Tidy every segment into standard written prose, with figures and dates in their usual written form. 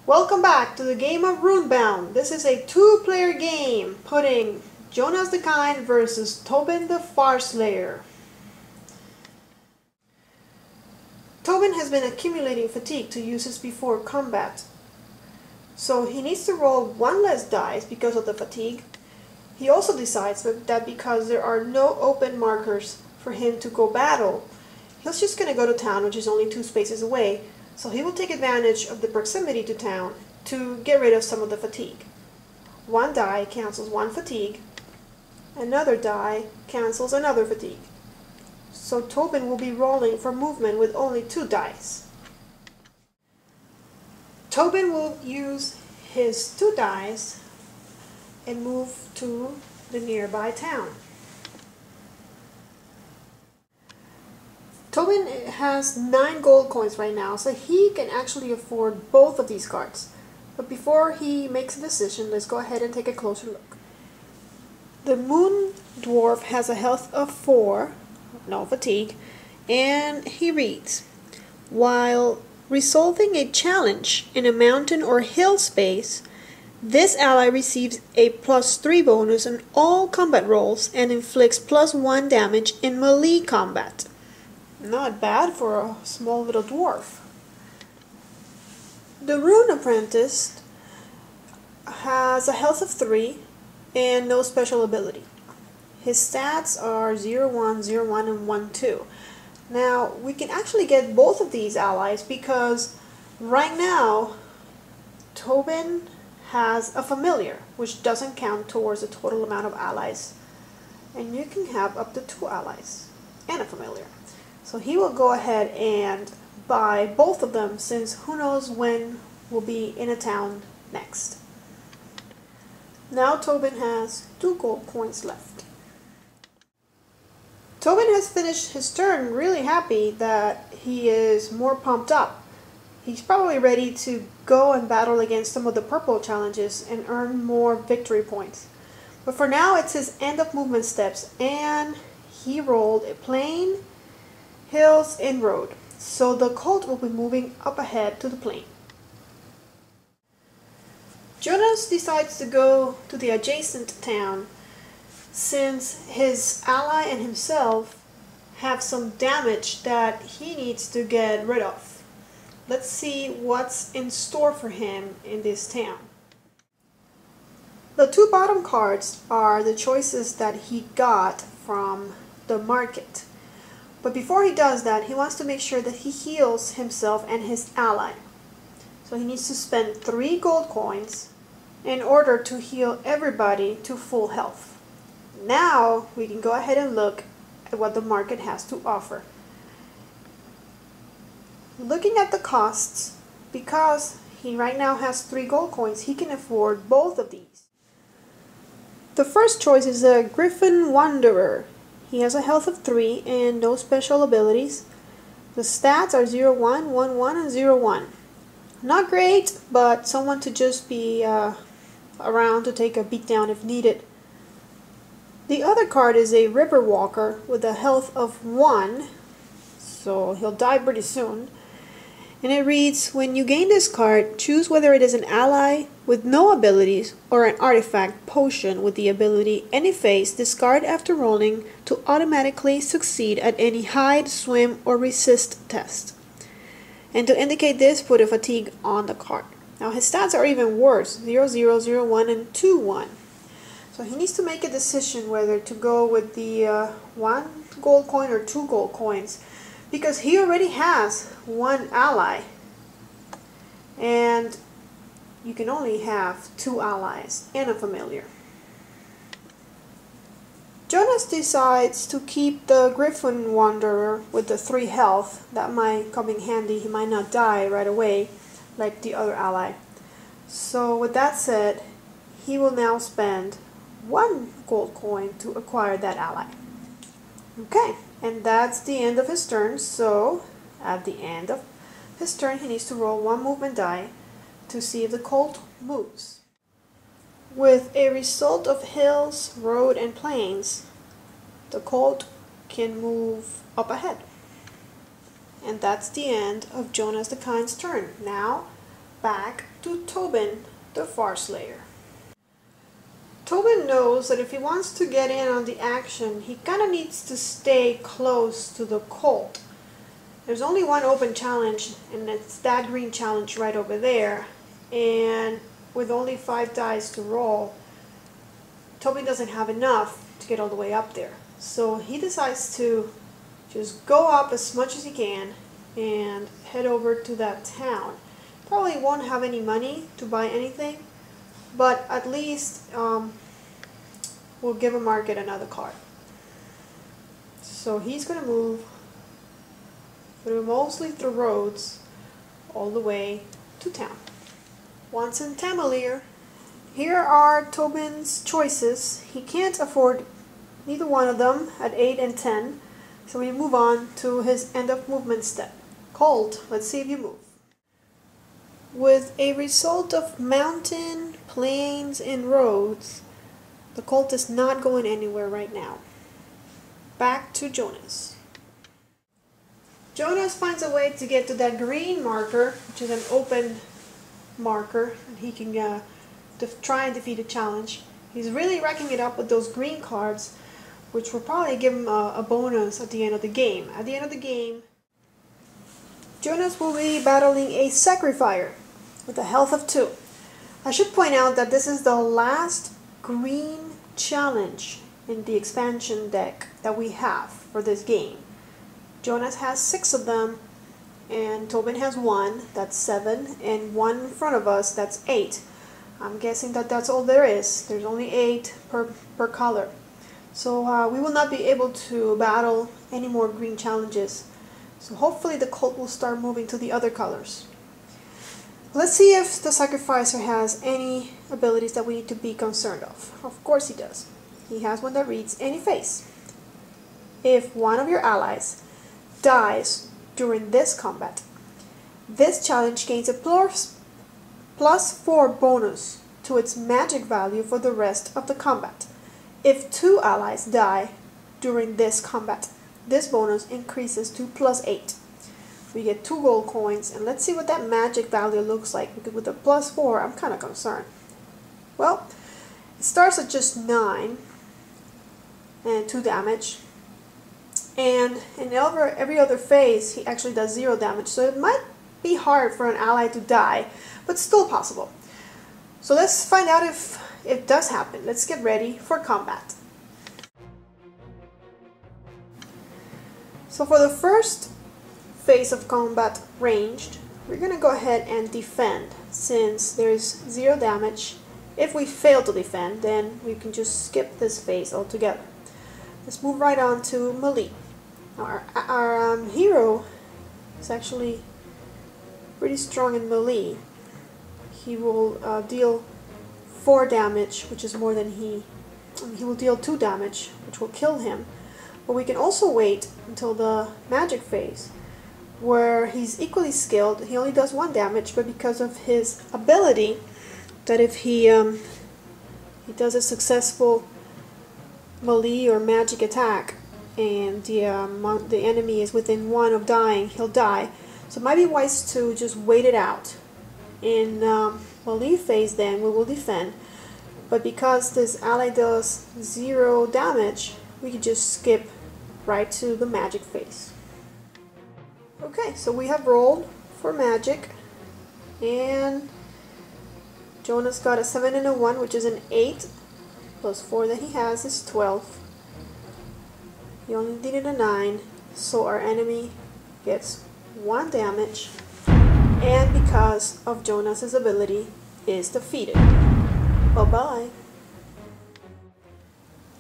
Welcome back to the game of Runebound. This is a two-player game putting Jonas the Kind versus Tobin the Farslayer. Tobin has been accumulating fatigue to use this before combat. So he needs to roll one less dice because of the fatigue. He also decides that because there are no open markers for him to go battle, he's just going to go to town, which is only 2 spaces away. So he will take advantage of the proximity to town to get rid of some of the fatigue. One die cancels one fatigue. Another die cancels another fatigue. So Tobin will be rolling for movement with only 2 dice. Tobin will use his 2 dice and move to the nearby town. Tobin has 9 gold coins right now, so he can actually afford both of these cards. But before he makes a decision, let's go ahead and take a closer look. The Moon Dwarf has a health of 4, no fatigue, and he reads, while resolving a challenge in a mountain or hill space, this ally receives a +3 bonus on all combat rolls and inflicts +1 damage in melee combat. Not bad for a small little dwarf. The Rune Apprentice has a health of 3 and no special ability. His stats are 0, 1, 0, 1, and 1, 2. Now, we can actually get both of these allies because right now, Tobin has a familiar, which doesn't count towards the total amount of allies. And you can have up to 2 allies and a familiar. So he will go ahead and buy both of them, since who knows when we'll be in a town next. Now Tobin has 2 gold coins left. Tobin has finished his turn really happy that he is more pumped up. He's probably ready to go and battle against some of the purple challenges and earn more victory points. But for now it's his end of movement steps, and he rolled a plain, hills, and road. So the colt will be moving up ahead to the plain. Jonas decides to go to the adjacent town since his ally and himself have some damage that he needs to get rid of. Let's see what's in store for him in this town. The 2 bottom cards are the choices that he got from the market. But before he does that, he wants to make sure that he heals himself and his ally. So he needs to spend 3 gold coins in order to heal everybody to full health. Now we can go ahead and look at what the market has to offer. Looking at the costs, because he right now has 3 gold coins, he can afford both of these. The first choice is a Griffin Wanderer. He has a health of 3 and no special abilities. The stats are 0, 1, 1, 1, and 0, 1. Not great, but someone to just be around to take a beatdown if needed. The other card is a River Walker with a health of 1, so he'll die pretty soon. And it reads, when you gain this card, choose whether it is an ally with no abilities or an artifact potion with the ability any phase discard after rolling to automatically succeed at any hide, swim, or resist test. And to indicate this, put a fatigue on the card. Now his stats are even worse, 0, 0, 0, 1, and 2, 1. So he needs to make a decision whether to go with the 1 gold coin or 2 gold coins, because he already has 1 ally, and you can only have 2 allies and a familiar. Jonas decides to keep the Griffin Wanderer with the 3 health. That might come in handy. He might not die right away like the other ally. So with that said, he will now spend 1 gold coin to acquire that ally. Okay, and that's the end of his turn. So at the end of his turn, he needs to roll 1 movement die to see if the colt moves. With a result of hills, road, and plains, the colt can move up ahead. And that's the end of Jonas the Kind's turn. Now, back to Tobin, the Farslayer. Tobin knows that if he wants to get in on the action, he kind of needs to stay close to the Colt. There's only one open challenge, and it's that green challenge right over there. And with only 5 dice to roll, Tobin doesn't have enough to get all the way up there. So he decides to just go up as much as he can and head over to that town. Probably won't have any money to buy anything, but at least we'll give a market another card. So he's going to move mostly through roads all the way to town. Once in Tamalier, here are Tobin's choices. He can't afford neither one of them at 8 and 10, so we move on to his end of movement step. Colt, let's see if you move. With a result of mountain, plains, and roads, the Colt is not going anywhere right now. Back to Jonas. Jonas finds a way to get to that green marker, which is an open marker, and he can try and defeat a challenge. He's really racking it up with those green cards, which will probably give him a bonus at the end of the game. At the end of the game, Jonas will be battling a Sacrifier with a health of 2. I should point out that this is the last green challenge in the expansion deck that we have for this game. Jonas has 6 of them, and Tobin has 1, that's 7, and 1 in front of us, that's 8. I'm guessing that that's all there is. There's only 8 per color. So we will not be able to battle any more green challenges. So hopefully the Colt will start moving to the other colors. Let's see if the Sacrificer has any abilities that we need to be concerned of. Of course he does. He has one that reads any phase. If one of your allies dies during this combat, this challenge gains a +4 bonus to its magic value for the rest of the combat. If 2 allies die during this combat, this bonus increases to +8. We get 2 gold coins, and let's see what that magic value looks like, because with the +4, I'm kind of concerned. Well, it starts at just 9 and 2 damage, and in every other phase, he actually does 0 damage, so it might be hard for an ally to die, but still possible. So let's find out if it does happen. Let's get ready for combat. So for the first phase of combat ranged, we're going to go ahead and defend, since there's 0 damage. If we fail to defend, then we can just skip this phase altogether. Let's move right on to melee. Our hero is actually pretty strong in melee. He will deal 4 damage, which is more than he will deal 2 damage, which will kill him. But we can also wait until the magic phase, where he's equally skilled. He only does 1 damage, but because of his ability, that if he does a successful melee or magic attack, and the enemy is within 1 of dying, he'll die. So it might be wise to just wait it out. In melee phase, then we will defend, but because this ally does 0 damage, we can just skip right to the magic phase. Okay, so we have rolled for magic, and Jonas got a 7 and a 1, which is an 8, plus 4 that he has is 12. He only needed a 9, so our enemy gets 1 damage, and because of Jonas's ability, is defeated. Bye-bye.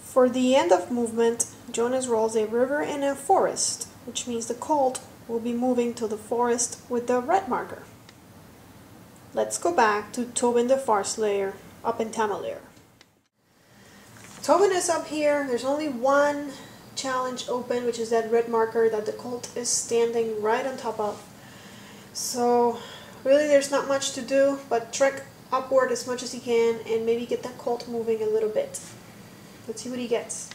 For the end of movement, Jonas rolls a river and a forest, which means the Colt will be moving to the forest with the red marker. Let's go back to Tobin the Farslayer up in Tamalier. Tobin is up here. There's only 1 challenge open, which is that red marker that the Colt is standing right on top of. So really there's not much to do but trek upward as much as he can and maybe get that Colt moving a little bit. Let's see what he gets.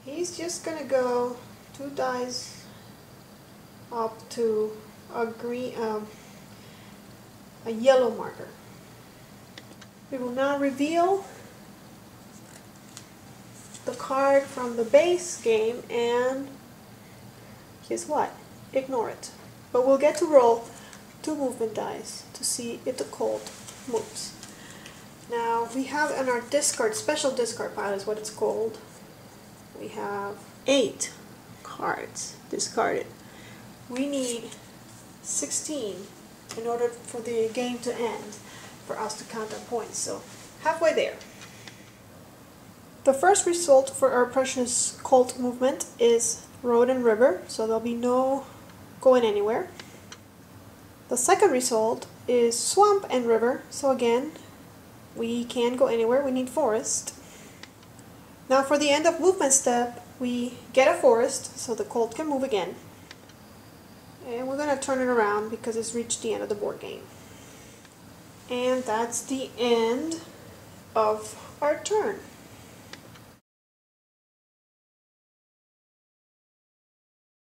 He's just gonna go 2 dice up to a green a yellow marker. We will now reveal the card from the base game, and guess what? Ignore it. But we'll get to roll 2 movement dice to see if the colt moves. Now we have in our discard, special discard pile is what it's called. We have 8 cards discarded. We need 16 in order for the game to end, for us to count our points. So halfway there. The first result for our precious colt movement is road and river, so there'll be no going anywhere. The second result is swamp and river, so again, we can't go anywhere, we need forest. Now for the end of movement step, we get a forest, so the colt can move again. And we're going to turn it around because it's reached the end of the board game. And that's the end of our turn.